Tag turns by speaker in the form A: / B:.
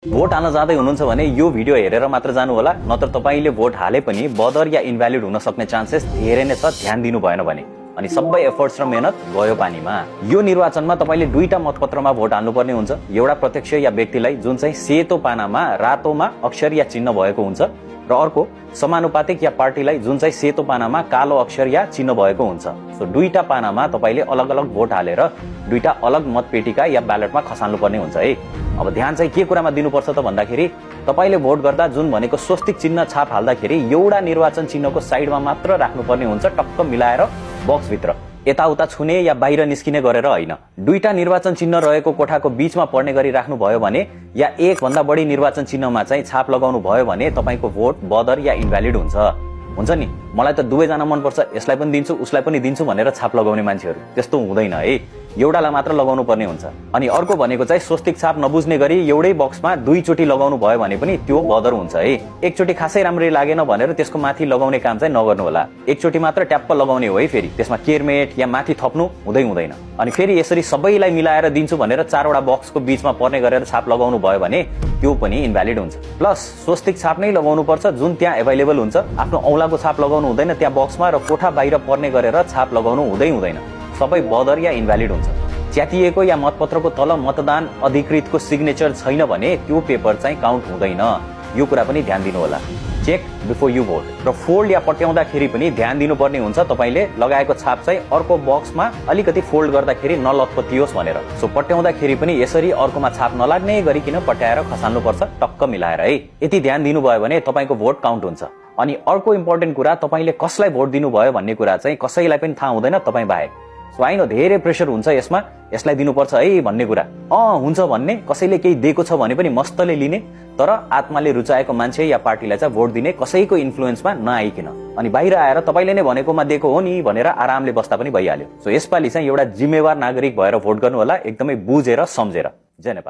A: Vote हाल्न जाँदै हुनुहुन्छ भने यो भिडियो हेरेर मात्र जानु होला, नत्र तपाईले भोट हाले पनि बदर या इनभ्यालिड हुन सक्ने चान्सेस धेरै नै छ ध्यान दिनु भएन भने। अनि सबै एफर्ट्स र मेहनत गयो पानीमा। यो निर्वाचनमा तपाईले दुईटा मतपत्रमा भोट हाल्नुपर्ने हुन्छ। एउटा प्रत्यक्ष या व्यक्तिलाई जुन चाहिँ सेतो पानामा रातोमा अक्षर या चिन्ह भएको हुन्छ, र अर्को समानुपातिक या पार्टीलाई जुन चाहिँ सेतो पानामा कालो अक्षर या चिन्ह भएको हुन्छ। सो दुईटा पानामा तपाईले अलग अलग भोट हालेर दुईटा अलग मतपेटिका या ब्यालेटमा खसाल्नु पर्ने हुन्छ है। अब ध्यान चाहिँ के कुरामा दिनुपर्छ त भन्दाखेरि तपाईले भोट गर्दा जुन भनेको स्वस्तिक चिन्ह छाप हाल्दाखेरि एउटा निर्वाचन चिन्हको साइडमा मात्र राख्नुपर्ने हुन्छ, टक्क मिलाएर बक्स भित्र। यताउता छुने या बाहिर निस्किने गरेर होइन। दुईटा निर्वाचन चिन्ह रहेको कोठाको बीचमा पर्ने गरी राख्नु भयो भने या एक भन्दा बढी निर्वाचन चिन्हमा चाहिँ छाप लगाउनु भयो भने तपाईको भोट बदर या इनभ्यालिड हुन्छ नि। मलाई त दुवैजना मनपर्छ, यसलाई पनि दिन्छु उसलाई पनि दिन्छु भनेर छाप लगाउने मान्छेहरू त्यस्तो हुँदैन है, एउटालाई मात्र लगाउनु पर्ने हुन्छ। अनि अर्को भनेको चाहिँ स्वस्तिक छाप नबुझ्ने गरी एउटै बक्समा दुईचोटि लगाउनु भयो भने पनि त्यो बदर हुन्छ है। एकचोटि खासै राम्ररी लागेन भनेर त्यसको माथि लगाउने काम चाहिँ नगर्नु होला। एकचोटि मात्र ट्याप्प लगाउने हो है, फेरि त्यसमा केयरमेट या माथि थप्नु हुँदैन। अनि फेरि यसरी सबैलाई मिलाएर दिन्छु भनेर चारवटा बक्सको बीचमा पर्ने गरेर छाप लगाउनु भयो भने त्यो पनि इनभ्यालिड हुन्छ। प्लस स्वस्तिक छाप नै लगाउनु पर्छ जुन त्यहाँ एभाइलेबल हुन्छ। आफ्नो औँलाको छाप लगाउनु हुँदैन त्यहाँ बक्समा, र कोठा बाहिर पर्ने गरेर छाप लगाउनु हुँदैन। सबै बदर या इनभ्यालिड हुन्छ। च्यातिएको या मतपत्रको तल मतदान अधिकृतको सिग्नेचर छैन भने त्यो पेपर चाहिँ काउन्ट हुँदैन। यो कुरा पनि ध्यान दिनु होला। Check before you vote. र फोल्ड या पट्याउँदाखेरि पनि ध्यान दिनुपर्ने हुन्छ तपाईले लगाएको छाप चाहिँ अर्को बक्समा अलिकति फोल्ड गर्दाखेरि नलत्पतियोस् भनेर। सो पट्याउँदाखेरि पनि यसरी अर्कोमा छाप नलाग्ने गरिकन पट्याएर खसाल्नुपर्छ, टक्क मिलाएर है। यति ध्यान दिनुभयो भने तपाईको भोट काउन्ट हुन्छ। अनि अर्को इम्पोर्टेन्ट कुरा, तपाईले कसलाई भोट दिनुभयो भन्ने कुरा चाहिँ कसैलाई पनि थाहा हुँदैन तपाई बाहेक। सो आइन धेरै प्रेसर हुन्छ यसमा, यसलाई दिनुपर्छ है भन्ने कुरा हुन्छ भन्ने, कसैले केही दिएको छ भने पनि मस्तले लिने, तर आत्माले रुचाएको मान्छे या पार्टीलाई चाहिँ भोट दिने, कसैको इन्फ्लुएन्समा नआइकिन। अनि बाहिर आएर तपाईले नै भनेकोमा दिएको हो नि भनेर आरामले बस्दा पनि भइहाल्यो। सो यसपालि चाहिँ एउटा जिम्मेवार नागरिक भएर भोट गर्नु होला, एकदमै बुझेर सम्झेर। जय नेपाल।